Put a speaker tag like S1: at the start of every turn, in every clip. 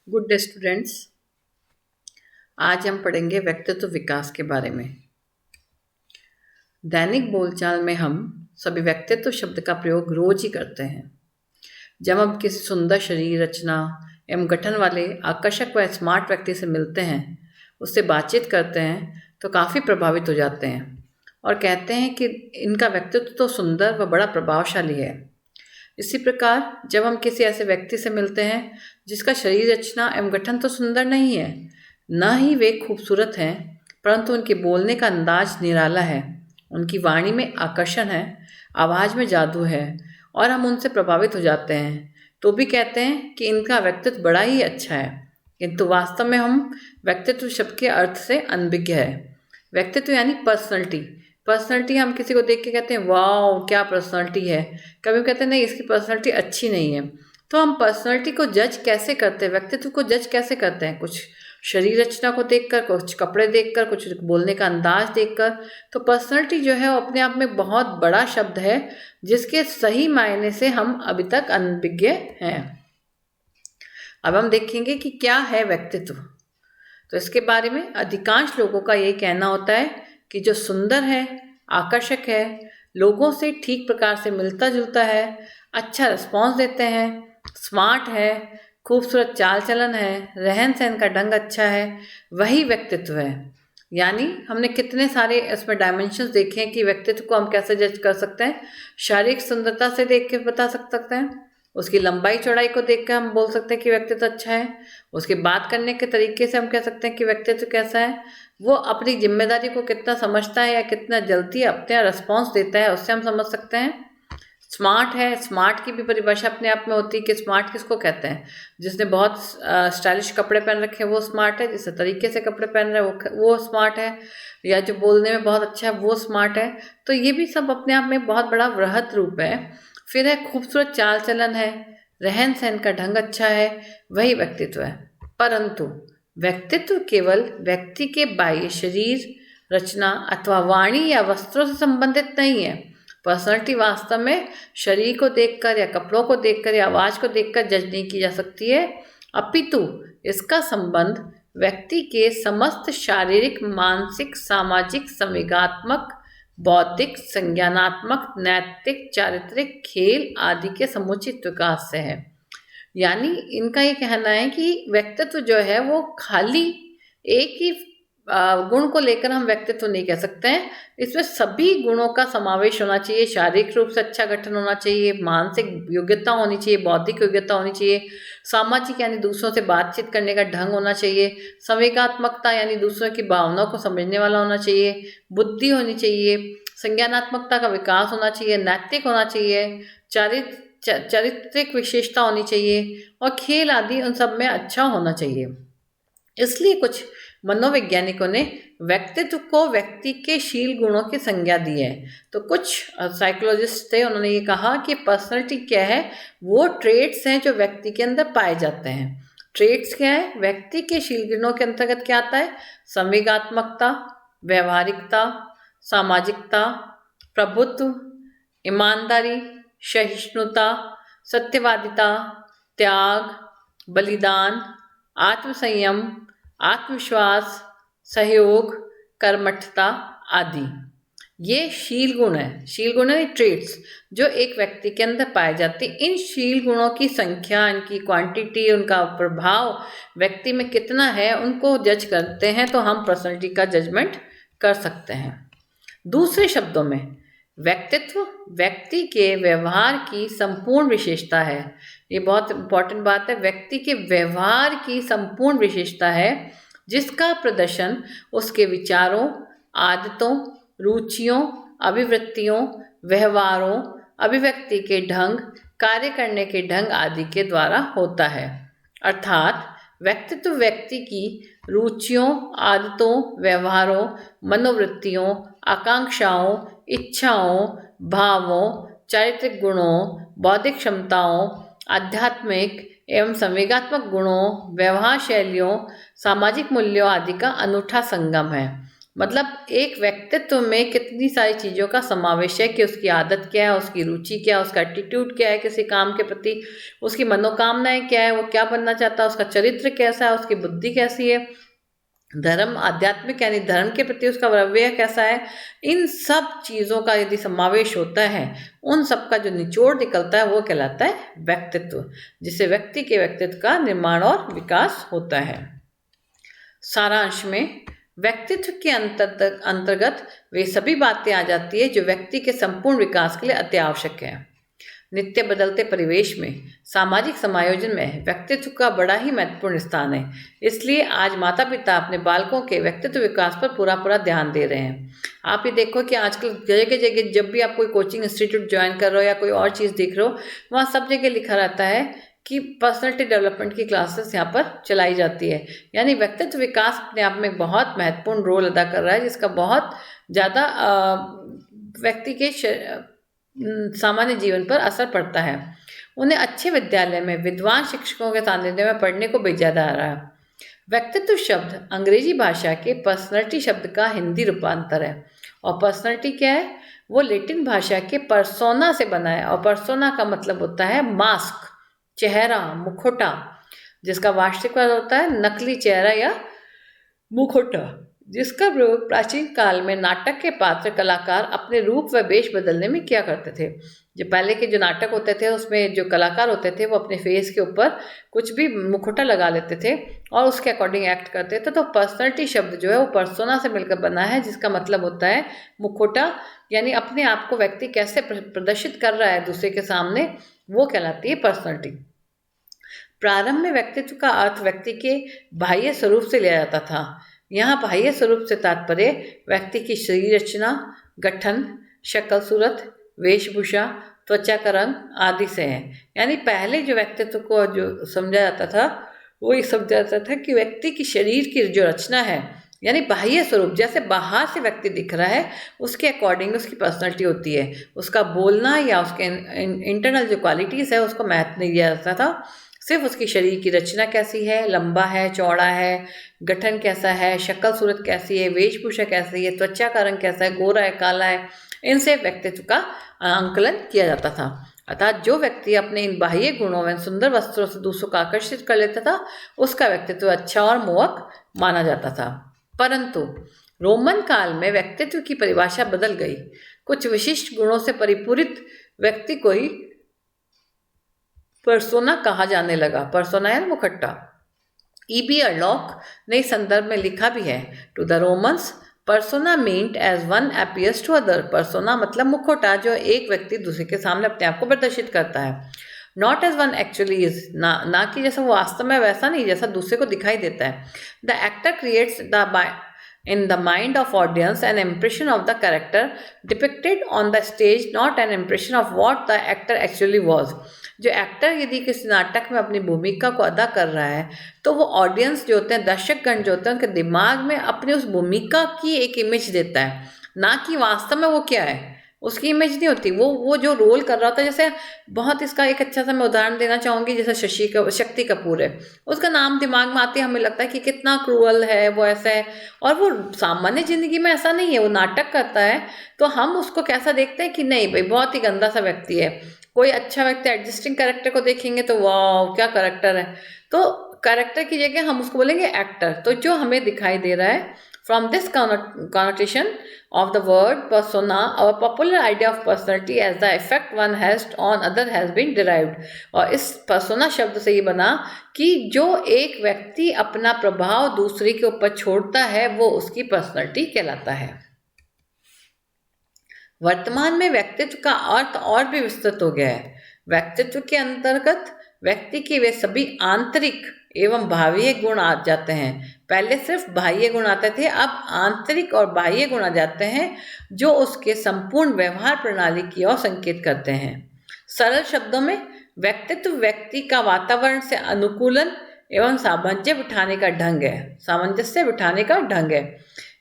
S1: Good day students. आज हम पढ़ेंगे व्यक्तित्व विकास के बारे में। दैनिक बोलचाल में हम सभी व्यक्तित्व शब्द का प्रयोग रोज ही करते हैं। जब हम किसी सुंदर शरीर रचना एवं गठन वाले आकर्षक व स्मार्ट व्यक्ति से मिलते हैं, उससे बातचीत करते हैं तो काफ़ी प्रभावित हो जाते हैं और कहते हैं कि इनका व्यक्तित्व तो सुंदर व बड़ा प्रभावशाली है। इसी प्रकार जब हम किसी ऐसे व्यक्ति से मिलते हैं जिसका शरीर रचना एवं गठन तो सुंदर नहीं है, न ही वे खूबसूरत हैं, परंतु उनके बोलने का अंदाज निराला है, उनकी वाणी में आकर्षण है, आवाज़ में जादू है और हम उनसे प्रभावित हो जाते हैं, तो भी कहते हैं कि इनका व्यक्तित्व बड़ा ही अच्छा है। किंतु वास्तव में हम व्यक्तित्व शब्द के अर्थ से अनभिज्ञ है। व्यक्तित्व यानी पर्सनैलिटी हम किसी को देख के कहते हैं वाह क्या पर्सनैलिटी है, कभी कहते हैं नहीं इसकी पर्सनैलिटी अच्छी नहीं है। तो हम पर्सनैलिटी को जज कैसे करते हैं, व्यक्तित्व को जज कैसे करते हैं? कुछ शरीर रचना को देखकर, कुछ कपड़े देखकर, कुछ बोलने का अंदाज देखकर। तो पर्सनैलिटी जो है वो अपने आप में बहुत बड़ा शब्द है जिसके सही मायने से हम अभी तक अनभिज्ञ हैं। अब हम देखेंगे कि क्या है व्यक्तित्व। तो इसके बारे में अधिकांश लोगों का ये कहना होता है कि जो सुंदर है, आकर्षक है, लोगों से ठीक प्रकार से मिलता जुलता है, अच्छा रिस्पॉन्स देते हैं, स्मार्ट है, खूबसूरत चाल चलन है, रहन सहन का ढंग अच्छा है, वही व्यक्तित्व है। यानी हमने कितने सारे इसमें डायमेंशंस देखे हैं कि व्यक्तित्व को हम कैसे जज कर सकते हैं। शारीरिक सुंदरता से देख के बता सकते हैं, उसकी लंबाई चौड़ाई को देख कर हम बोल सकते हैं कि व्यक्तित्व अच्छा है, उसके बात करने के तरीके से हम कह सकते हैं कि व्यक्तित्व कैसा है, वो अपनी जिम्मेदारी को कितना समझता है या कितना जल्दी अपने रिस्पॉन्स देता है, उससे हम समझ सकते हैं। स्मार्ट है, स्मार्ट की भी परिभाषा अपने आप में होती है कि स्मार्ट किसको कहते हैं। जिसने बहुत स्टाइलिश कपड़े पहन रखे हैं वो स्मार्ट है, जिस तरीके से कपड़े पहन रहे हैं वो स्मार्ट है, या जो बोलने में बहुत अच्छा है वो स्मार्ट है। तो ये भी सब अपने आप में बहुत बड़ा वृहत रूप है। फिर है खूबसूरत चाल चलन है, रहन सहन का ढंग अच्छा है, वही व्यक्तित्व है। परंतु व्यक्तित्व केवल व्यक्ति के बाह्य शरीर रचना अथवा वाणी या वस्त्रों से संबंधित नहीं है। पर्सनैलिटी वास्तव में शरीर को देखकर या कपड़ों को देखकर या आवाज़ को देखकर जज नहीं की जा सकती है, अपितु इसका संबंध व्यक्ति के समस्त शारीरिक, मानसिक, सामाजिक, संवेगात्मक, बौद्धिक, संज्ञानात्मक, नैतिक, चारित्रिक, खेल आदि के समुचित विकास से है। यानी इनका ये कहना है कि व्यक्तित्व जो है वो खाली एक ही गुण को लेकर हम व्यक्तित्व नहीं कह सकते हैं। इसमें सभी गुणों का समावेश होना चाहिए। शारीरिक रूप से अच्छा गठन होना चाहिए, मानसिक योग्यता होनी चाहिए, बौद्धिक योग्यता होनी चाहिए, सामाजिक यानी दूसरों से बातचीत करने का ढंग होना चाहिए, संवेगात्मकता यानी दूसरों की भावनाओं को समझने वाला होना चाहिए, बुद्धि होनी चाहिए, संज्ञानात्मकता का विकास होना चाहिए, नैतिक होना चाहिए, चारित्रिक विशेषता होनी चाहिए और खेल आदि उन सब में अच्छा होना चाहिए। इसलिए कुछ मनोवैज्ञानिकों ने व्यक्तित्व को व्यक्ति के शील गुणों की संज्ञा दी है। तो कुछ साइकोलॉजिस्ट थे, उन्होंने ये कहा कि पर्सनैलिटी क्या है, वो ट्रेट्स हैं जो व्यक्ति के अंदर पाए जाते हैं। ट्रेट्स क्या है, व्यक्ति के शील गुणों के अंतर्गत क्या आता है? संवेगात्मकता, व्यवहारिकता, सामाजिकता, प्रभुत्व, ईमानदारी, सहिष्णुता, सत्यवादिता, त्याग, बलिदान, आत्मसंयम, आत्मविश्वास, सहयोग, कर्मठता आदि। ये शील गुण है। शील गुण है ट्रेट्स जो एक व्यक्ति के अंदर पाए जाते हैं। इन शील गुणों की संख्या, इनकी क्वांटिटी, उनका प्रभाव व्यक्ति में कितना है, उनको जज करते हैं तो हम पर्सनैलिटी का जजमेंट कर सकते हैं। दूसरे शब्दों में व्यक्तित्व व्यक्ति के व्यवहार की संपूर्ण विशेषता है। ये बहुत इंपॉर्टेंट बात है। व्यक्ति के व्यवहार की संपूर्ण विशेषता है जिसका प्रदर्शन उसके विचारों, आदतों, रुचियों, अभिवृत्तियों, व्यवहारों, अभिव्यक्ति के ढंग, कार्य करने के ढंग आदि के द्वारा होता है। अर्थात व्यक्तित्व व्यक्ति की रुचियों, आदतों, व्यवहारों, मनोवृत्तियों, आकांक्षाओं, इच्छाओं, भावों, चारित्रिक गुणों, बौद्धिक क्षमताओं, आध्यात्मिक एवं संवेगात्मक गुणों, व्यवहार शैलियों, सामाजिक मूल्यों आदि का अनूठा संगम है। मतलब एक व्यक्तित्व में कितनी सारी चीज़ों का समावेश है कि उसकी आदत क्या है, उसकी रुचि क्या है, उसका एटीट्यूड क्या है किसी काम के प्रति, उसकी मनोकामनाएं क्या है, वो क्या बनना चाहता है, उसका चरित्र कैसा है, उसकी बुद्धि कैसी है, धर्म आध्यात्मिक यानी धर्म के प्रति उसका रवैया कैसा है। इन सब चीज़ों का यदि समावेश होता है, उन सब का जो निचोड़ निकलता है वो कहलाता है व्यक्तित्व, जिससे व्यक्ति के व्यक्तित्व का निर्माण और विकास होता है। सारांश में व्यक्तित्व के अंतर्गत वे सभी बातें आ जाती है जो व्यक्ति के संपूर्ण विकास के लिए अति आवश्यक है। नित्य बदलते परिवेश में, सामाजिक समायोजन में व्यक्तित्व का बड़ा ही महत्वपूर्ण स्थान है। इसलिए आज माता पिता अपने बालकों के व्यक्तित्व विकास पर पूरा ध्यान दे रहे हैं। आप ये देखो कि आजकल जगह जगह जब भी आप कोई कोचिंग इंस्टीट्यूट ज्वाइन कर रहे हो या कोई और चीज़ देख रहे हो, वहाँ सब जगह लिखा रहता है कि पर्सनैलिटी डेवलपमेंट की क्लासेस यहाँ पर चलाई जाती है। यानी व्यक्तित्व विकास अपने आप में बहुत महत्वपूर्ण रोल अदा कर रहा है, जिसका बहुत ज़्यादा व्यक्ति के सामान्य जीवन पर असर पड़ता है। उन्हें अच्छे विद्यालय में विद्वान शिक्षकों के सानिध्य में पढ़ने को भेजा जा रहा है। व्यक्तित्व शब्द अंग्रेजी भाषा के पर्सनैलिटी शब्द का हिंदी रूपांतर है, और पर्सनैलिटी क्या है, वो लैटिन भाषा के पर्सोना से बना है, और पर्सोना का मतलब होता है मास्क, चेहरा, मुखौटा, जिसका वास्तविक अर्थ होता है नकली चेहरा या मुखौटा, जिसका प्रयोग प्राचीन काल में नाटक के पात्र कलाकार अपने रूप व वेश बदलने में किया करते थे। जो पहले के जो नाटक होते थे उसमें जो कलाकार होते थे वो अपने फेस के ऊपर कुछ भी मुखौटा लगा लेते थे और उसके अकॉर्डिंग एक्ट करते थे। तो पर्सनैलिटी शब्द जो है वो पर्सोना से मिलकर बना है, जिसका मतलब होता है मुखौटा, यानी अपने आप को व्यक्ति कैसे प्रदर्शित कर रहा है दूसरे के सामने, वो कहलाती है पर्सनैलिटी। प्रारंभ में व्यक्तित्व का अर्थ व्यक्ति के बाह्य स्वरूप से लिया जाता था। यहाँ बाह्य स्वरूप से तात्पर्य व्यक्ति की शरीर रचना, गठन, शक्ल सूरत, वेशभूषा, त्वचा का रंग आदि से है। यानी पहले जो व्यक्तित्व को जो समझा जाता था वो ये समझा जाता था कि व्यक्ति की शरीर की जो रचना है, यानी बाह्य स्वरूप, जैसे बाहर से व्यक्ति दिख रहा है उसके अकॉर्डिंग उसकी पर्सनैलिटी होती है। उसका बोलना या उसके इंटरनल जो क्वालिटीज़ है उसको महत्व नहीं दिया जाता था, सिर्फ उसकी शरीर की रचना कैसी है, लंबा है, चौड़ा है, गठन कैसा है, शक्ल सूरत कैसी है, वेशभूषा कैसी है, त्वचा का रंग कैसा है, गोरा है, काला है, इनसे व्यक्तित्व का आंकलन किया जाता था। अर्थात जो व्यक्ति अपने इन बाह्य गुणों में सुंदर वस्त्रों से दूसरों को आकर्षित कर लेता था उसका व्यक्तित्व अच्छा और मोहक माना जाता था। परंतु रोमन काल में व्यक्तित्व की परिभाषा बदल गई। कुछ विशिष्ट गुणों से परिपूरित व्यक्ति को ही पर्सोना कहा जाने लगा। पर्सोना यानी मुखट्टा। E.B. अर्लॉक ने इस संदर्भ में लिखा भी है, to the Romans persona meant as one appears to other. Persona मतलब मुखौटा जो एक व्यक्ति दूसरे के सामने अपने आप को प्रदर्शित करता है। Not as one actually is, ना कि जैसा वो वास्तव में वैसा नहीं जैसा दूसरे को दिखाई देता है। The actor creates in the mind of audience an impression of the character depicted on the stage, not an impression of what the actor actually was। जो एक्टर यदि किसी नाटक में अपनी भूमिका को अदा कर रहा है तो वो ऑडियंस जो होते हैं, दर्शकगण जो होते हैं, उनके दिमाग में अपनी उस भूमिका की एक इमेज देता है, ना कि वास्तव में वो क्या है, उसकी इमेज नहीं होती। वो जो रोल कर रहा होता है, जैसे बहुत इसका एक अच्छा सा मैं उदाहरण देना चाहूँगी, जैसे शक्ति कपूर है, उसका नाम दिमाग में आते ही हमें लगता है कि कितना क्रूअल है, वो ऐसा है, और वो सामान्य ज़िंदगी में ऐसा नहीं है, वो नाटक करता है तो हम उसको कैसा देखते हैं कि नहीं भाई बहुत ही गंदा सा व्यक्ति है। कोई अच्छा व्यक्ति एडजस्टिंग कैरेक्टर को देखेंगे तो वाह क्या कैरेक्टर है, तो कैरेक्टर की जगह हम उसको बोलेंगे एक्टर। तो जो हमें दिखाई दे रहा है, from this connotation of the word persona, our popular idea of personality as the effect one has on other has been derived। और इस persona शब्द से ये बना कि जो एक व्यक्ति अपना प्रभाव दूसरे के ऊपर छोड़ता है वो उसकी पर्सनैलिटी कहलाता है। वर्तमान में व्यक्तित्व का अर्थ और भी विस्तृत हो गया है। व्यक्तित्व के अंतर्गत व्यक्ति के वे सभी आंतरिक एवं बाह्य गुण आ जाते हैं। पहले सिर्फ बाह्य गुण आते थे, अब आंतरिक और बाह्य गुण आ जाते हैं जो उसके संपूर्ण व्यवहार प्रणाली की ओर संकेत करते हैं। सरल शब्दों में व्यक्तित्व व्यक्ति का वातावरण से अनुकूलन एवं सामंजस्य बिठाने का ढंग है।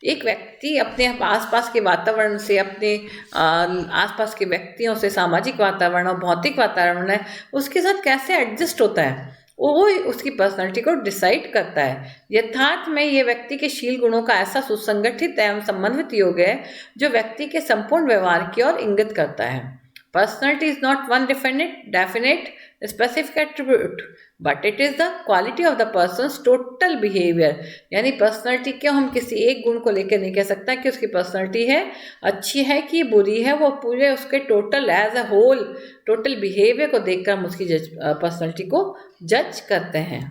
S1: एक व्यक्ति अपने आसपास के वातावरण से, अपने आसपास के व्यक्तियों से, सामाजिक वातावरण और भौतिक वातावरण है उसके साथ कैसे एडजस्ट होता है, वो उसकी पर्सनैलिटी को डिसाइड करता है। यथार्थ में ये व्यक्ति के शील गुणों का ऐसा सुसंगठित एवं समन्वित योग है जो व्यक्ति के संपूर्ण व्यवहार की ओर इंगित करता है। Personality is not one definite specific attribute but it is the quality of the persons total behaviour. यानी पर्सनैलिटी क्यों हम किसी एक गुण को लेकर नहीं कह सकता कि उसकी पर्सनैलिटी है अच्छी है कि बुरी है, वो पूरे उसके total as a whole total behaviour को देखकर हम उसकी पर्सनैलिटी को जज करते हैं।